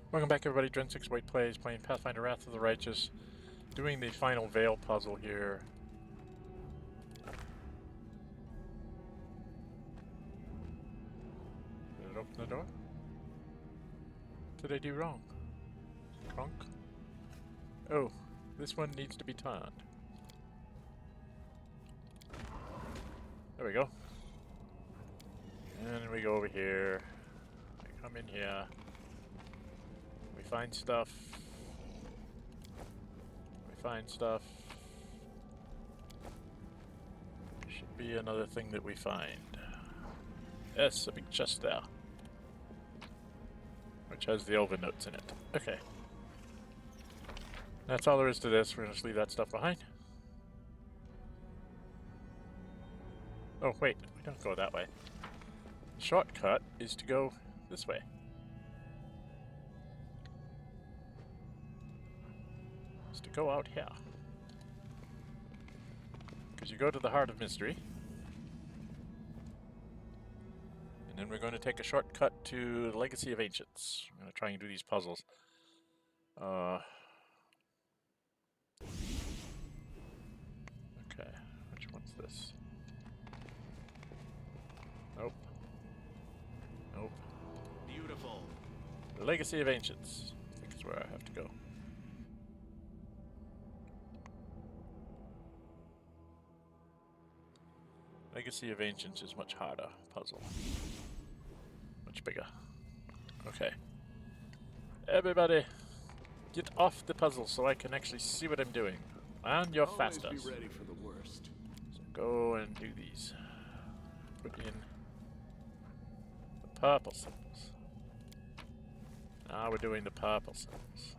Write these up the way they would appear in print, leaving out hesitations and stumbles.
Welcome back, everybody. Dren608 plays, playing Pathfinder Wrath of the Righteous, doing the final veil puzzle here. Did it open the door? What did I do wrong? Crunk? Oh, this one needs to be turned. There we go. And we go over here. We come in here. We find stuff. We find stuff. Should be another thing that we find. Yes, a big chest there. Which has the elven notes in it. Okay. That's all there is to this. We're going to just leave that stuff behind. Oh, wait. We don't go that way. The shortcut is to go this way. Is to go out here. Because you go to the Heart of Mystery. And then we're going to take a shortcut to the Legacy of Ancients. I'm going to try and do these puzzles. Okay. Which one's this? Nope. Nope. Beautiful. The Legacy of Ancients. I think is where I have to go. Legacy of Ancients is much harder puzzle. Much bigger. Okay. Everybody, get off the puzzle so I can actually see what I'm doing. And you're faster. Always be ready for the worst. So go and do these. Put in the purple symbols. Now we're doing the purple symbols.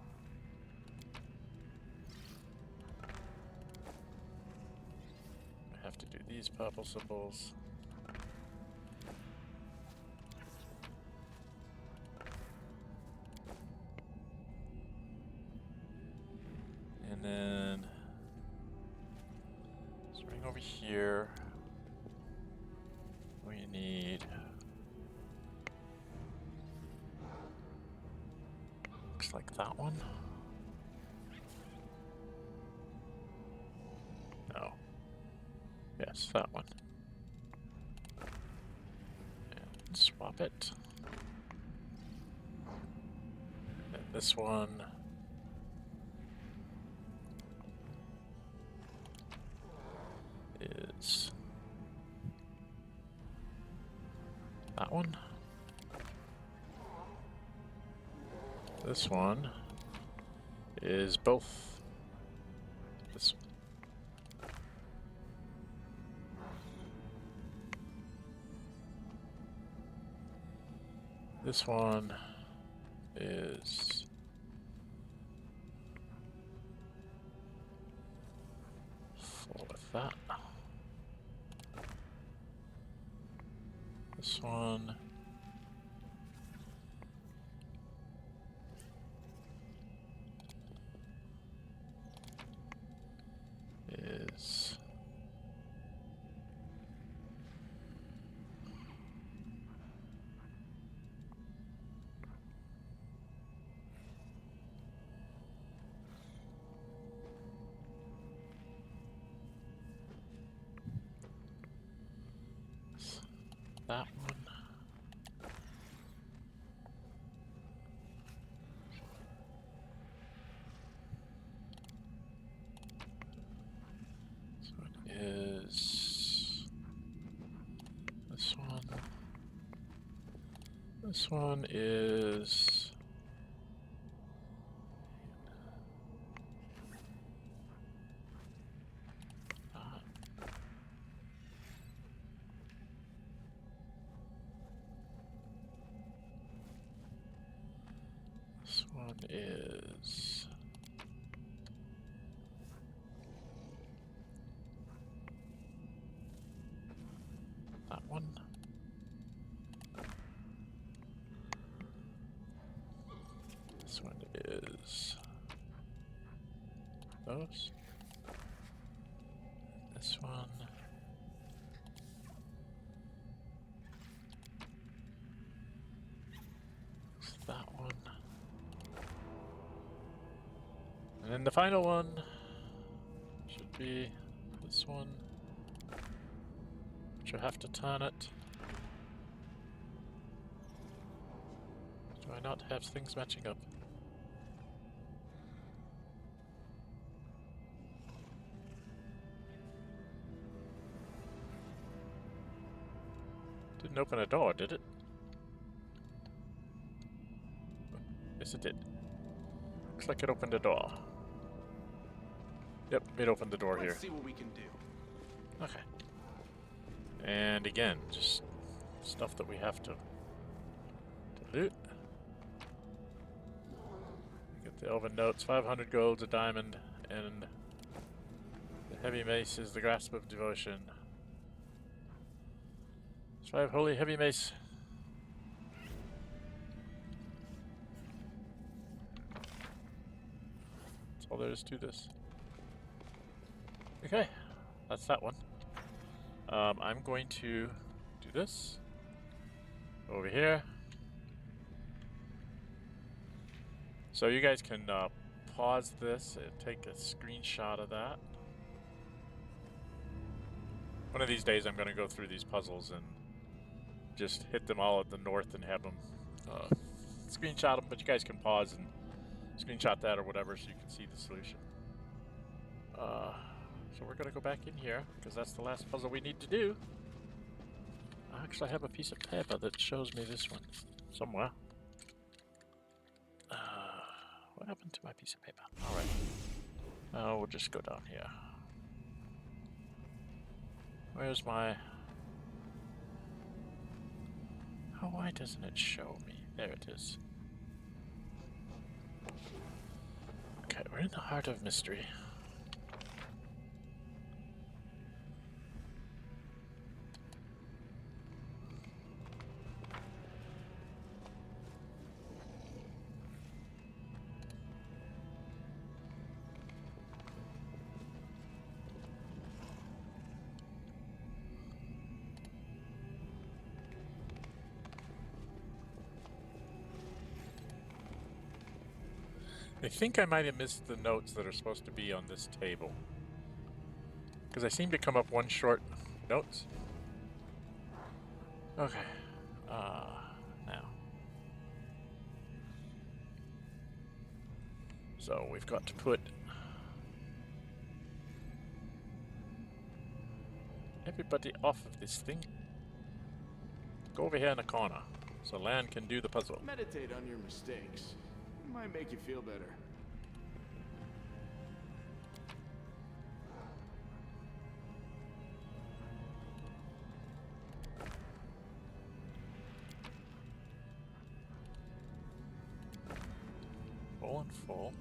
I have to do these purple symbols. And then swing over here. We need looks like that one. No. Yes, that one. And swap it. And this one. Is that one. This one is both. This one. This one is full with that. This one is that one. So it is this one. This one is this one is that one. This one is those. This one is that one. And then the final one should be this one, which I have to turn it. Do I not have things matching up? Didn't open a door, did it? Yes, it did. Looks like it opened a door. Yep, it opened the door here. Let's see what we can do. Okay. And again, just stuff that we have to loot. Get the elven notes, 500 golds, a diamond, and the heavy mace is the grasp of devotion. 5 holy heavy mace. That's all there is to this. Okay, that's that one. I'm going to do this over here. So you guys can pause this and take a screenshot of that. One of these days I'm going to go through these puzzles and just hit them all at the north and have them screenshot them, but you guys can pause and screenshot that or whatever so you can see the solution. So we're going to go back in here because that's the last puzzle we need to do. I actually have a piece of paper that shows me this one somewhere. What happened to my piece of paper? Alright. We'll just go down here. Where's my... Oh, why doesn't it show me? There it is. Okay, we're in the heart of mystery. I think I might have missed the notes that are supposed to be on this table. Because I seem to come up one short notes. Okay. Now. So we've got to put everybody off of this thing. Go over here in the corner so Lan can do the puzzle. Meditate on your mistakes. It might make you feel better. Full and full.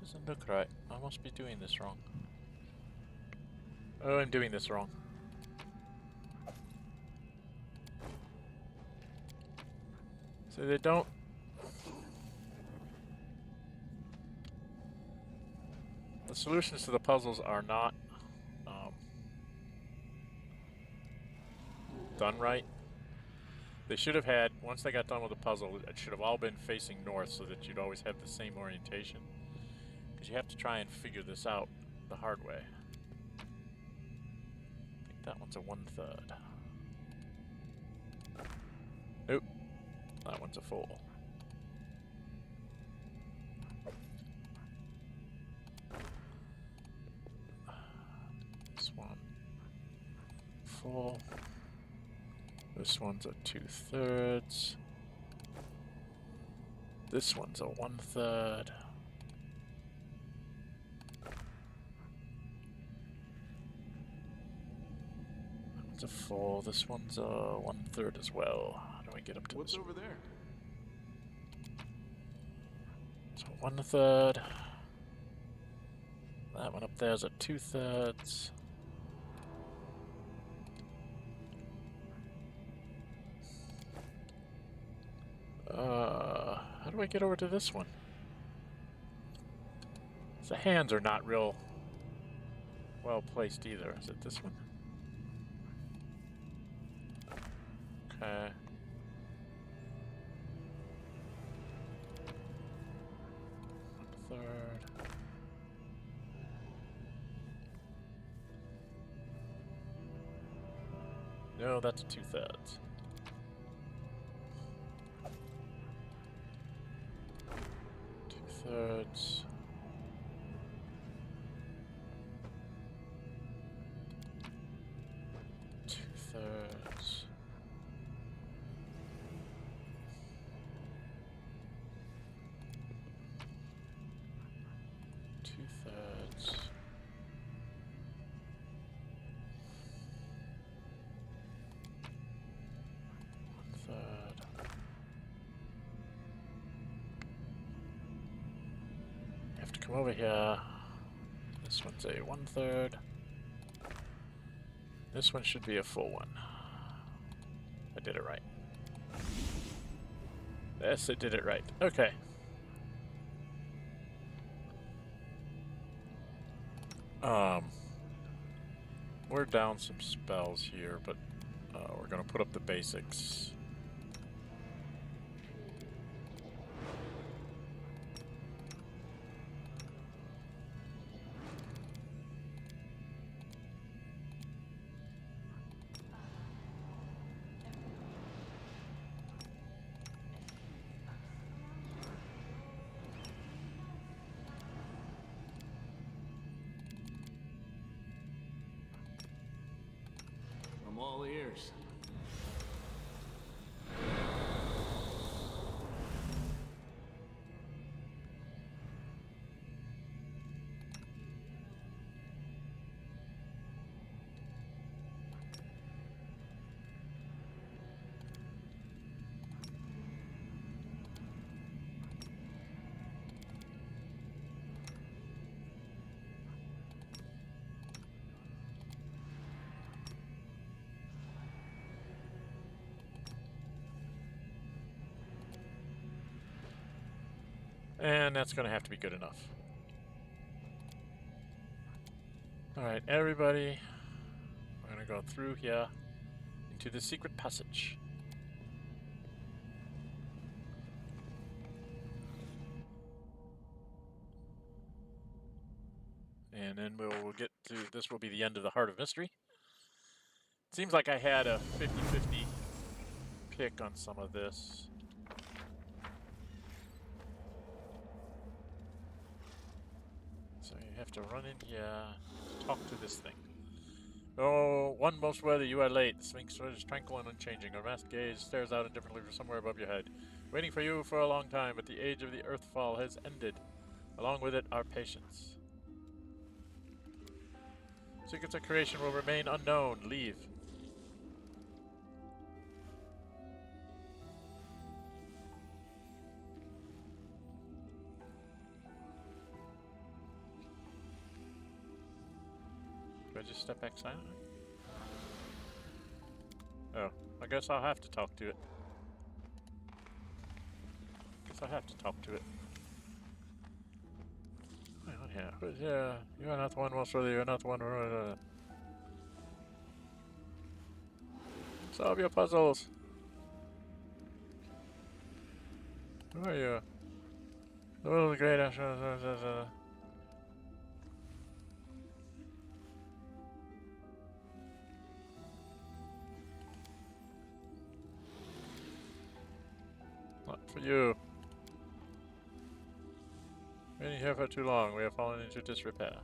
Doesn't look right. I must be doing this wrong. Oh, I'm doing this wrong. So they don't... The solutions to the puzzles are not done right. They should have had, once they got done with the puzzle, it should have all been facing north so that you'd always have the same orientation. Because you have to try and figure this out the hard way. I think that one's a 1/3. Nope. That one's a full. This one. Full. This one's a 2/3. This one's a 1/3. A full. This one's a 1/3 as well. How do I get up to What's this? over there? So 1/3. That one up there is a 2/3. How do I get over to this one? The hands are not real well placed either. Is it this one? Okay. Third. No, that's 2/3. 2/3. 2/3. 2/3. 1/3. You have to come over here. This one's a 1/3. This one should be a full one. I did it right. Yes, I did it right. Okay. We're down some spells here, but we're gonna put up the basics. I'm all ears. And that's going to have to be good enough. Alright, everybody. We're going to go through here into the secret passage. And then we'll get to, this will be the end of the Heart of Mystery. It seems like I had a 50-50 pick on some of this. So you have to run in here, talk to this thing. Oh, one most worthy, you are late. The Sphinx is tranquil and unchanging. Her masked gaze stares out indifferently from somewhere above your head. Waiting for you for a long time, but the age of the Earthfall has ended. Along with it, our patience. Secrets of creation will remain unknown. Leave. Do I just step back silently? Oh, I guess I'll have to talk to it. Guess I have to talk to it. Hang on here. Who's here? You are not the one most worthy. You are not the one. Solve your puzzles. Who are you? The will of the great. Not for you. Been here for too long. We have fallen into disrepair.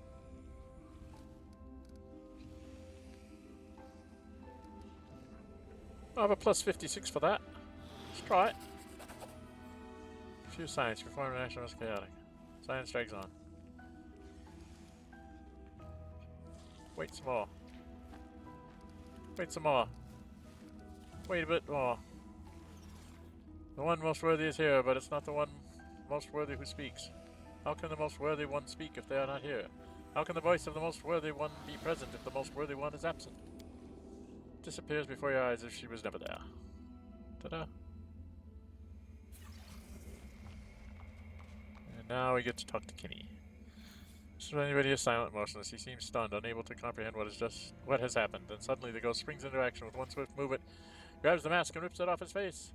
I have a plus 56 for that. Let's try it. Few science. Reform an action was chaotic. Science drags on. Wait some more. Wait some more. Wait a bit more. The one most worthy is here, but it's not the one most worthy who speaks. How can the most worthy one speak if they are not here? How can the voice of the most worthy one be present if the most worthy one is absent? Disappears before your eyes as if she was never there. Ta-da. And now we get to talk to Kinney. Just when anybody is silent, motionless, he seems stunned, unable to comprehend what has happened. Then suddenly the ghost springs into action with one swift movement. Grabs the mask and rips it off his face.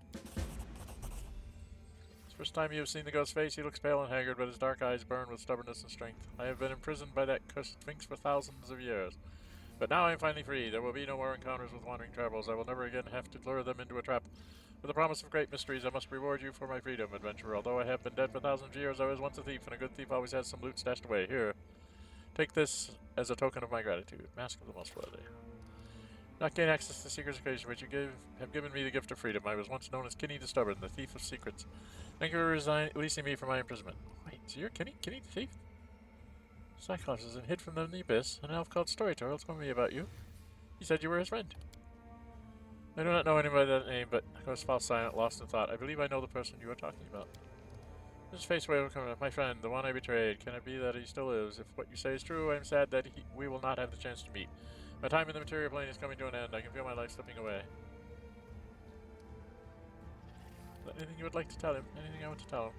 It's the first time you have seen the ghost's face. He looks pale and haggard, but his dark eyes burn with stubbornness and strength. I have been imprisoned by that cursed sphinx for thousands of years. But now I am finally free. There will be no more encounters with wandering travelers. I will never again have to lure them into a trap. With the promise of great mysteries, I must reward you for my freedom, adventurer. Although I have been dead for thousands of years, I was once a thief, and a good thief always has some loot stashed away. Here, take this as a token of my gratitude. Mask of the Most Worthy. Not gain access to secrets occasion, but you have given me the gift of freedom. I was once known as Kinney the Stubborn, the thief of secrets. Thank you for releasing me from my imprisonment. Wait, so you're Kinney the thief? Cyclops is hid from them in the abyss. An elf called Storyteller told me about you. He said you were his friend. I do not know anybody by that name, but Ghost falls silent, lost in thought. I believe I know the person you are talking about. His face way coming up. My friend, the one I betrayed. Can it be that he still lives? If what you say is true, I am sad that we will not have the chance to meet. My time in the material plane is coming to an end. I can feel my life slipping away. Anything you would like to tell him? Anything I want to tell him?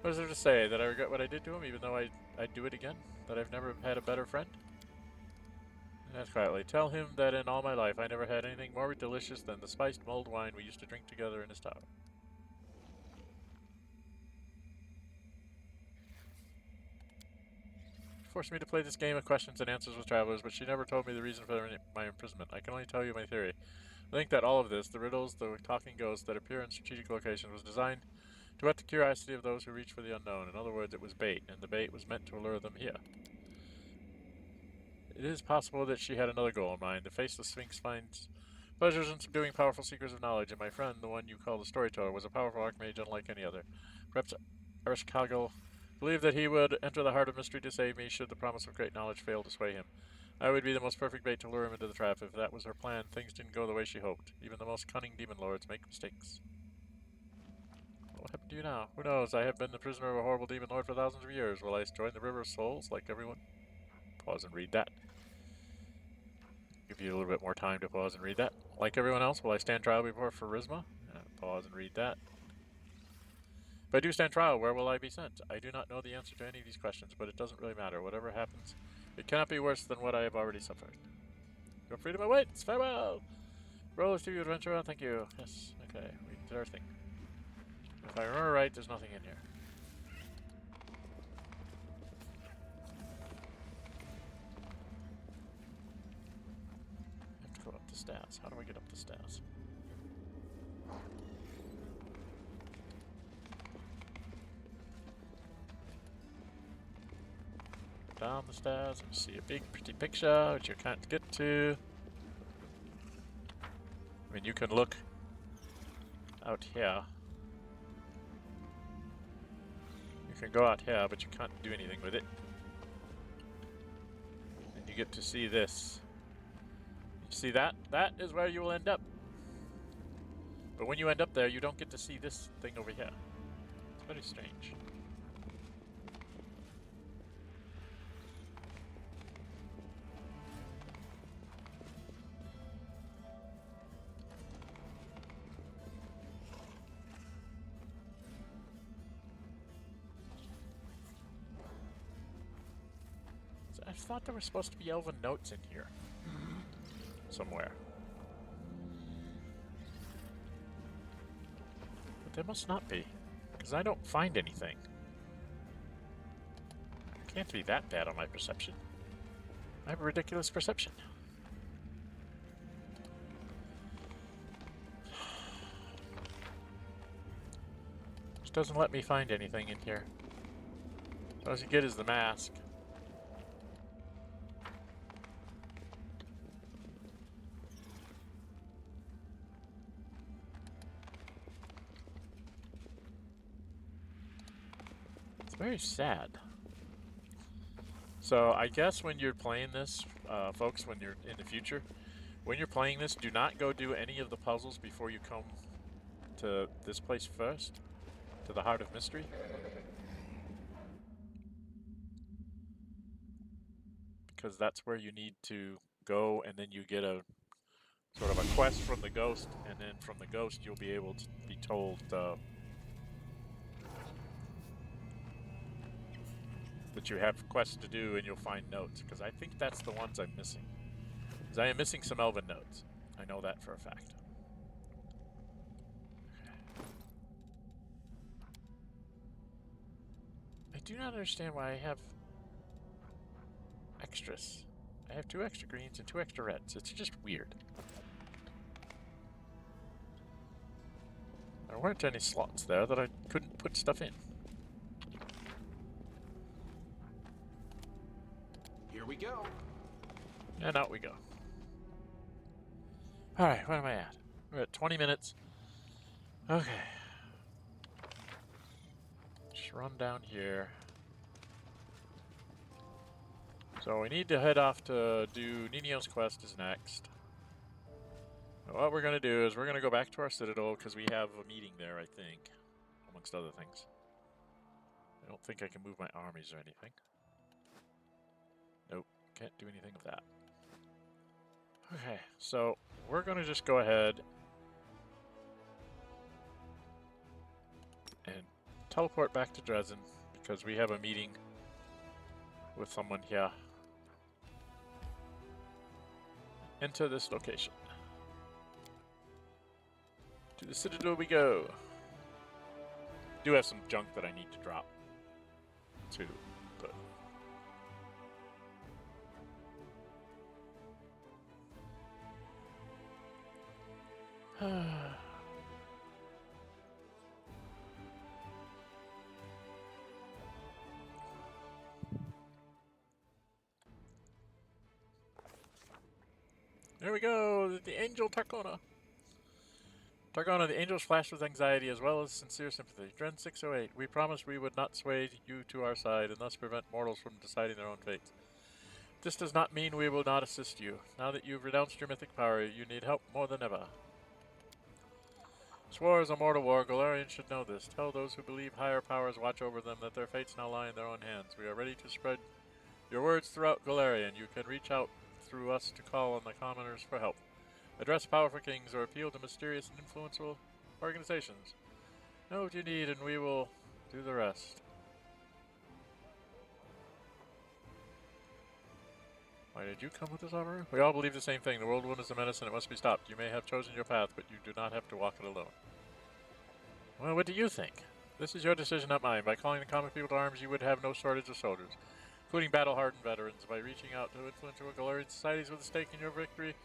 What is there to say? That I regret what I did to him, even though I'd do it again? That I've never had a better friend? Ask quietly. Tell him that in all my life I never had anything more delicious than the spiced mulled wine we used to drink together in his tower. She forced me to play this game of questions and answers with travelers, but she never told me the reason for my imprisonment. I can only tell you my theory. I think that all of this, the riddles, the talking ghosts that appear in strategic locations, was designed to whet the curiosity of those who reach for the unknown. In other words, it was bait, and the bait was meant to allure them here. It is possible that she had another goal in mind. The faceless sphinx finds pleasures in subduing powerful seekers of knowledge, and my friend, the one you call the Storyteller, was a powerful archmage unlike any other. Perhaps Ershkagel believed that he would enter the heart of mystery to save me should the promise of great knowledge fail to sway him. I would be the most perfect bait to lure him into the trap. If that was her plan, things didn't go the way she hoped. Even the most cunning demon lords make mistakes. What happened to you now? Who knows? I have been the prisoner of a horrible demon lord for thousands of years. Will I join the River of Souls like everyone? Pause and read that. Give you a little bit more time to pause and read that. Like everyone else, will I stand trial before Pharasma? Pause and read that. If I do stand trial, where will I be sent? I do not know the answer to any of these questions, but it doesn't really matter. Whatever happens, it cannot be worse than what I have already suffered. Your freedom awaits! Farewell! Roll through you, adventurer. Thank you. Yes, okay. We did our thing. If I remember right, there's nothing in here. I have to go up the stairs. How do I get up the stairs? Down the stairs and see a big pretty picture which you can't get to. I mean, you can look out here. You can go out here, but you can't do anything with it. And you get to see this. You see that? That is where you will end up. But when you end up there, you don't get to see this thing over here. It's very strange. I thought there were supposed to be elven notes in here. Somewhere. But there must not be. Because I don't find anything. Can't be that bad on my perception. I have a ridiculous perception. Just doesn't let me find anything in here. All you get is the mask. Very sad. So I guess when you're playing this, folks, when you're in the future, when you're playing this, do not go do any of the puzzles before you come to this place first, to the Heart of Mystery. Because that's where you need to go, and then you get a sort of a quest from the ghost, and then from the ghost you'll be able to be told that you have quests to do, and you'll find notes, because I think that's the ones I'm missing. Because I am missing some elven notes. I know that for a fact. do not understand why I have extras. I have 2 extra greens and 2 extra reds. It's just weird. There weren't any slots there that I couldn't put stuff in. Here we go. And out we go. Alright, what am I at? We're at 20 minutes. Okay. Just run down here. So we need to head off to do Nino's quest is next. What we're going to do is we're going to go back to our Citadel because we have a meeting there, I think, amongst other things. I don't think I can move my armies or anything. Nope, can't do anything with that. Okay, so we're going to just go ahead and teleport back to Dresden because we have a meeting with someone here. Enter this location. To the Citadel we go. Do have some junk that I need to drop too, but there we go, the Angel Tarkona. Tarkona, the angels flash with anxiety as well as sincere sympathy. Dren608, we promised we would not sway you to our side and thus prevent mortals from deciding their own fates. This does not mean we will not assist you. Now that you've renounced your mythic power, you need help more than ever. This war is a mortal war. Galarians should know this. Tell those who believe higher powers watch over them that their fates now lie in their own hands. We are ready to spread your words throughout Galarian. You can reach out through us to call on the commoners for help. Address powerful kings or appeal to mysterious and influential organizations. Know what you need and we will do the rest. Why did you come with us, Amaru? We all believe the same thing. The Worldwound is a menace and it must be stopped. You may have chosen your path, but you do not have to walk it alone. Well, what do you think? This is your decision, not mine. By calling the common people to arms, you would have no shortage of soldiers, including battle-hardened veterans. By reaching out to influential Galarian societies with a stake in your victory,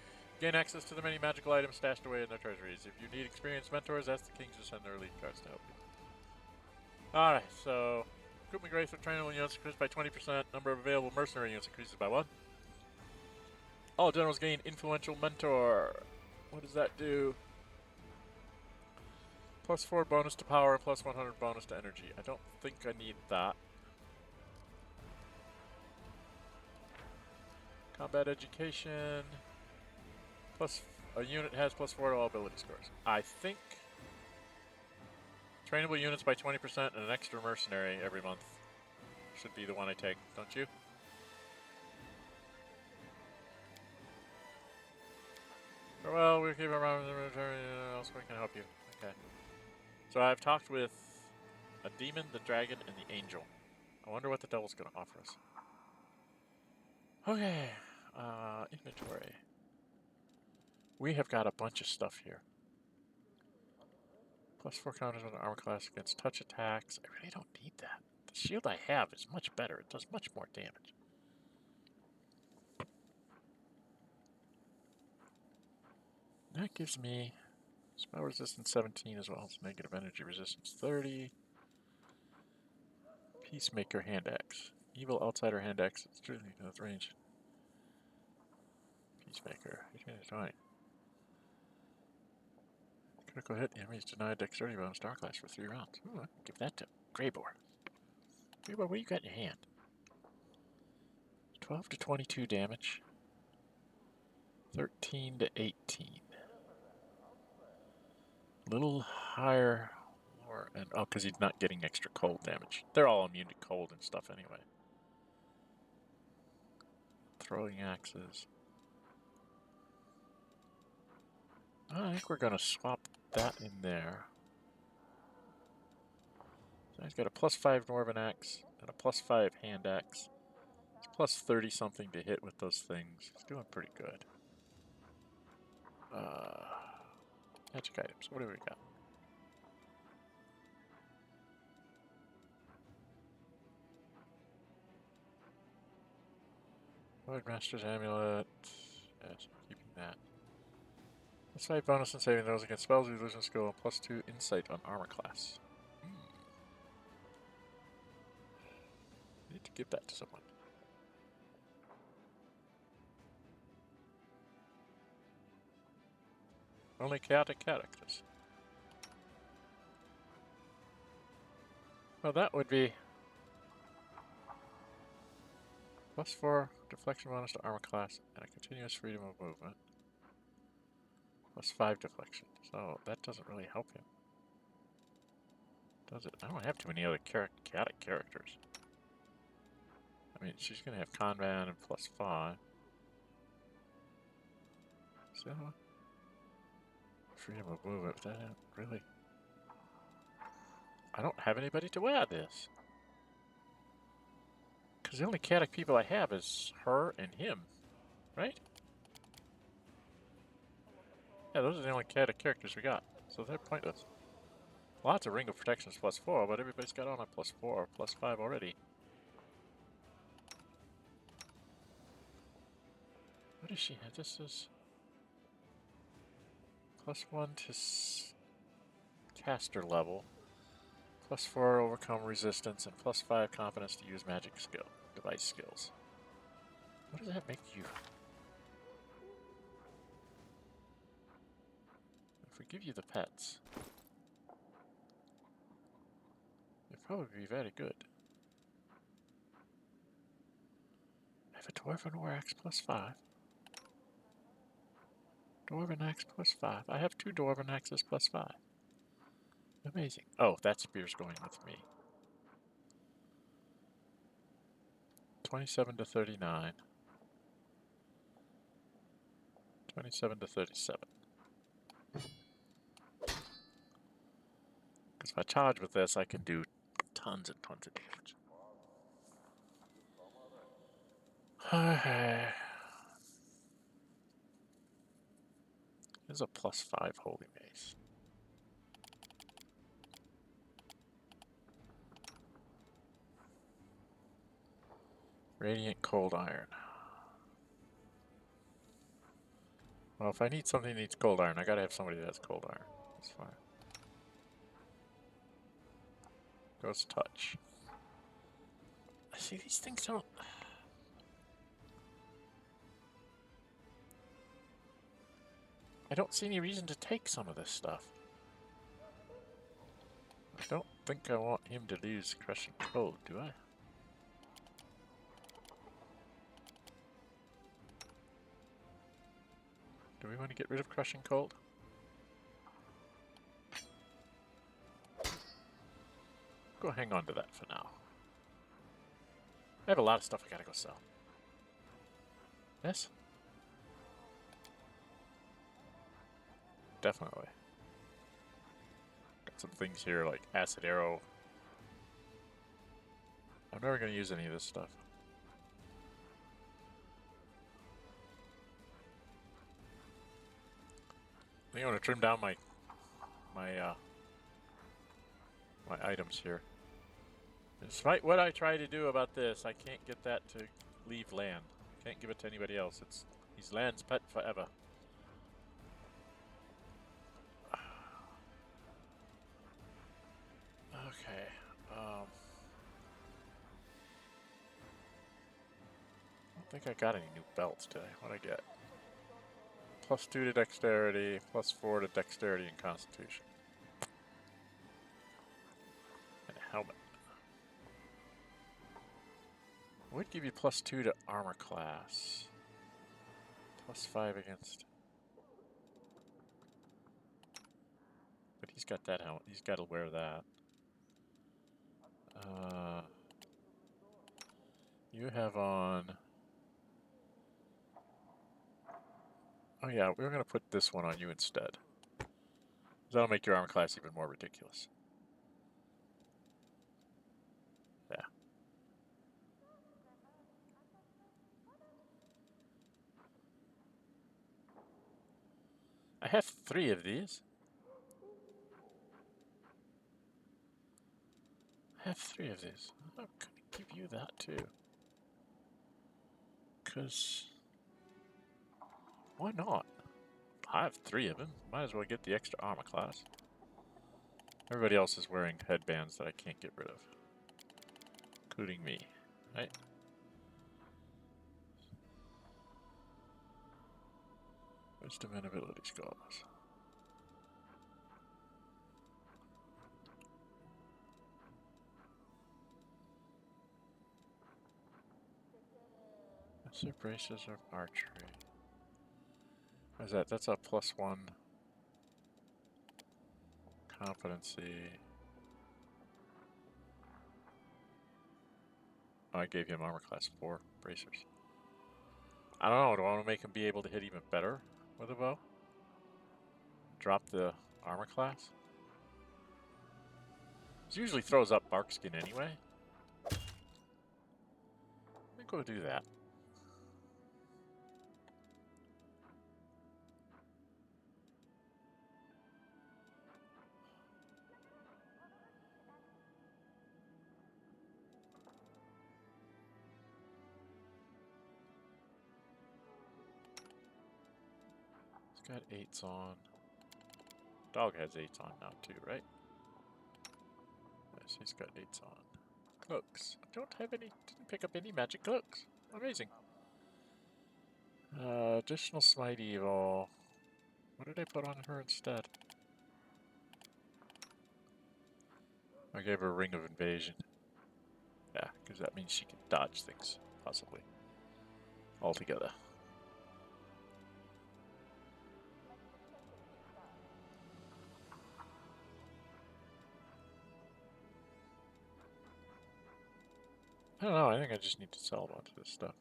gain access to the many magical items stashed away in their treasuries. If you need experienced mentors, ask the kings to send their elite cards to help you. Alright, so recruitment grades for trainable units increased by 20%. Number of available mercenary units increases by 1. All generals gain influential mentor. What does that do? Plus 4 bonus to power and plus 100 bonus to energy. I don't think I need that. Combat education. Plus, a unit has plus 4 to all ability scores. I think trainable units by 20% and an extra mercenary every month should be the one I take, don't you? Well, we'll keep around the military, else we can help you. Okay. So I've talked with a demon, the dragon, and the angel. I wonder what the devil's going to offer us. Okay. Inventory. We have got a bunch of stuff here. Plus 4 counters on the armor class against touch attacks. I really don't need that. The shield I have is much better. It does much more damage. That gives me spell resistance 17 as well as negative energy resistance 30. Peacemaker hand axe. Evil outsider hand axe. It's truly with range. Peacemaker. 20. Critical hit. Enemies denied dexterity bonus star class for 3 rounds. Ooh, I'll give that to Greybor. Greybor, what you got in your hand? 12 to 22 damage. 13 to 18. Little higher, lower, and oh, because he's not getting extra cold damage. They're all immune to cold and stuff anyway. Throwing axes. I think we're gonna swap that in there. So he's got a plus 5 Dwarven axe and a plus 5 hand axe. It's plus 30 something to hit with those things. He's doing pretty good. Magic items. What do we got? Void Master's Amulet. Yes, keeping that. Plus 5 bonus and saving throws against spells, illusion skill, and plus 2 insight on armor class. Need to give that to someone. Only chaotic characters. Well, that would be plus 4 deflection bonus to armor class and a continuous freedom of movement. Plus 5 deflection. So that doesn't really help him. Does it? I don't have too many other chaotic characters. I mean, she's going to have Kanban and plus 5. So, freedom of movement, that really... I don't have anybody to wear this. Because the only chaotic people I have is her and him, right? Yeah, those are the only chaotic characters we got, so they're pointless. Lots of Ring of Protections plus 4, but everybody's got on a plus 4 or plus 5 already. What does she have? This is plus 1 to caster level, plus 4 overcome resistance, and plus 5 confidence to use magic skill, device skills. What does that make you? If we give you the pets, they'd probably be very good. I have a Dwarven War Axe plus 5. Dwarven Axe plus 5. I have 2 Dwarven Axes plus 5. Amazing. Oh, that spear's going with me. 27 to 39. 27 to 37. Because if I charge with this, I can do tons and tons of damage. Okay. There's a plus 5 Holy Mace. Radiant Cold Iron. Well, if I need something that needs Cold Iron, I gotta have somebody that has Cold Iron. That's fine. Ghost Touch. See, these things don't... I don't see any reason to take some of this stuff. I don't think I want him to lose Crushing Cold, do I? Do we want to get rid of Crushing Cold? Go hang on to that for now. I have a lot of stuff I gotta go sell. Yes? Definitely. Got some things here like Acid Arrow. I'm never gonna use any of this stuff. I think I'm gonna trim down my items here. Despite what I try to do about this, I can't get that to leave land. Can't give it to anybody else. He's land's pet forever. Okay. I don't think I got any new belts today. What'd I get? Plus 2 to dexterity, plus 4 to dexterity and constitution. And a helmet. Would give you plus 2 to armor class. Plus 5 against. But he's got that helmet. He's got to wear that. You have on. Oh yeah, we're gonna put this one on you instead. That'll make your armor class even more ridiculous. Yeah. I have 3 of these. I have 3 of these. I'm gonna give you that too. Because why not? I have 3 of them. Might as well get the extra armor class. Everybody else is wearing headbands that I can't get rid of. Including me, right? Wisdom and ability scores. Lesser braces of archery. What is that? That's a +1 competency. Oh, I gave him armor class 4 bracers. I don't know. Do I want to make him be able to hit even better with a bow? Drop the armor class? It usually throws up barkskin anyway. Let me go do that. It's got 8s on. Dog has 8s on now too, right? Yes, he's got 8s on. Cloaks. I don't have any, didn't pick up any magic cloaks. Amazing. Additional Smite Evil. What did I put on her instead? I gave her a Ring of Invasion. Yeah, because that means she can dodge things, possibly. Altogether. I don't know, I think I just need to sell a bunch of this stuff.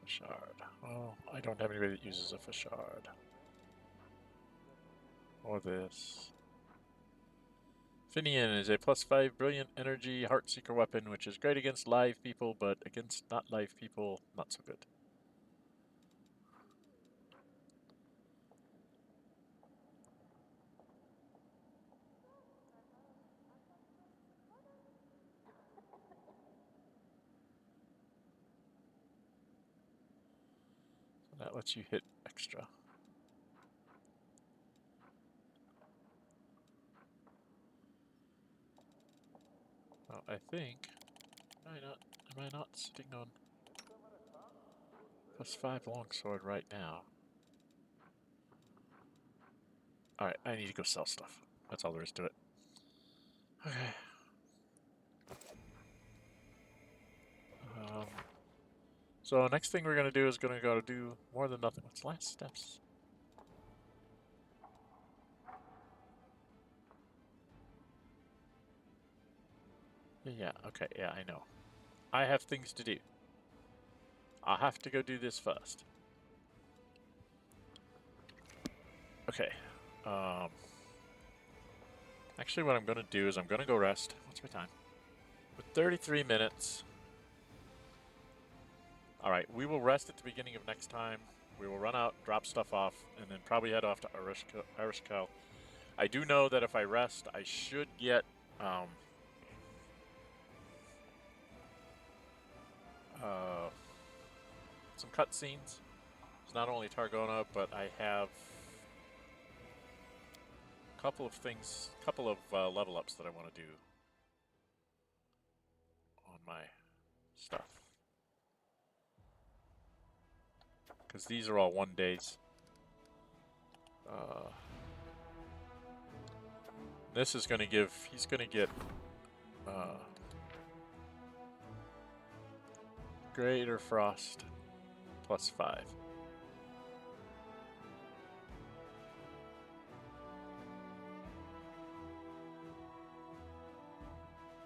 Fashard. Well, I don't have anybody that uses a Fashard. Or this. Finian is a +5 brilliant energy Heartseeker weapon, which is great against live people, but against not live people, not so good. So that lets you hit extra. Well, I think. Am I not sitting on +5 longsword right now? Alright, I need to go sell stuff. That's all there is to it. Okay. So next thing we're gonna do is gonna go do more than nothing. What's last steps? Yeah, okay, yeah, I know. I have things to do. I'll have to go do this first. Okay. Actually, what I'm going to do is I'm going to go rest. What's my time? With 33 minutes. Alright, we will rest at the beginning of next time. We will run out, drop stuff off, and then probably head off to Arishkel. I do know that if I rest, I should get some cutscenes. It's not only Targona, but I have a couple of things, level ups that I want to do on my stuff. Because these are all 1 days. This is going to give, he's going to get Greater Frost +5.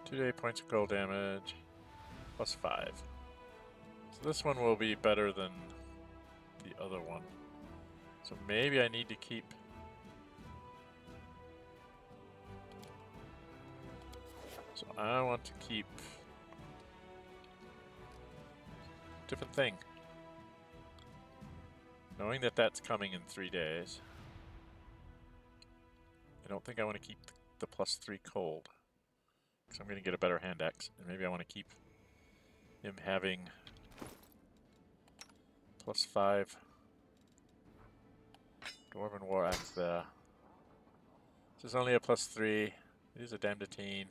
Two-day points of cold damage +5. So this one will be better than the other one. So maybe I need to keep. So I want to keep different thing. Knowing that that's coming in 3 days, I don't think I want to keep the +3 cold. because I'm going to get a better hand axe. And maybe I want to keep him having +5 Dwarven War Axe there. This is only a +3. It is a Damnatine.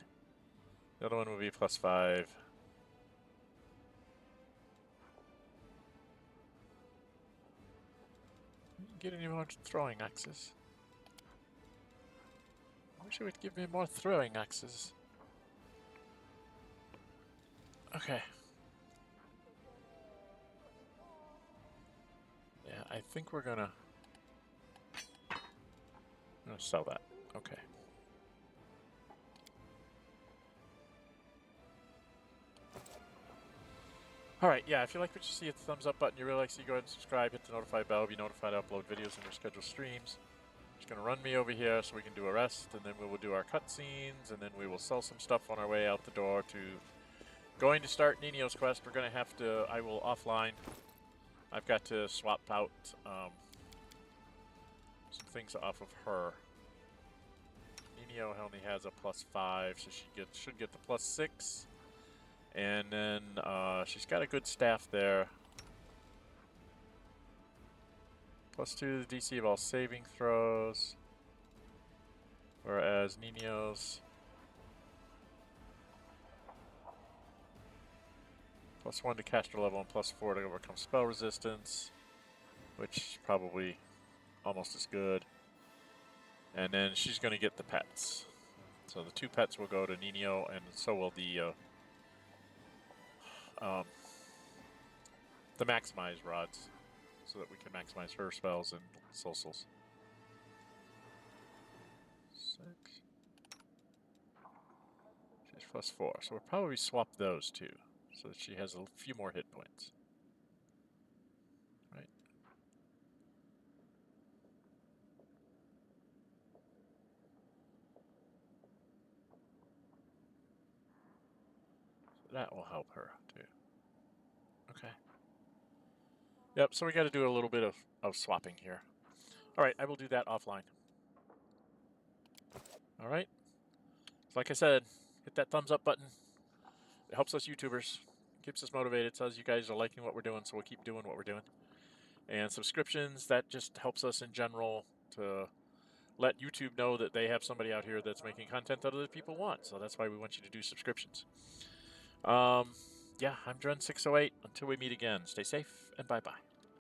The other one will be +5. Get any more throwing axes? I wish it would give me more throwing axes. Okay. Yeah, I think we're gonna sell that. Okay. Alright, yeah, if you like what you see, hit the thumbs up button. You really like to see, go ahead and subscribe, hit the notify bell, be notified to upload videos and scheduled streams. Just gonna run me over here so we can do a rest, and then we will do our cutscenes, and then we will sell some stuff on our way out the door to going to start Nino's quest. We're gonna have to, I will offline. I've got to swap out some things off of her. Nino only has a +5, so she should get the +6. And then she's got a good staff there. +2 to the DC of all saving throws. Whereas Nino's +1 to caster level and +4 to overcome spell resistance, which is probably almost as good. And then she's going to get the pets. So the 2 pets will go to Nino, and so will the maximize rods, so that we can maximize her spells and socials. 6. She's +4, so we'll probably swap those 2, so that she has a few more hit points. Right. So that will help her too. Okay. Yep, so we got to do a little bit of swapping here. Alright, I will do that offline. Alright. So like I said, hit that thumbs up button. It helps us YouTubers. Keeps us motivated. Says you guys are liking what we're doing, so we'll keep doing what we're doing. And subscriptions, that just helps us in general to let YouTube know that they have somebody out here that's making content that other people want. So that's why we want you to do subscriptions. Yeah, I'm Dren608. Until we meet again, stay safe and bye-bye.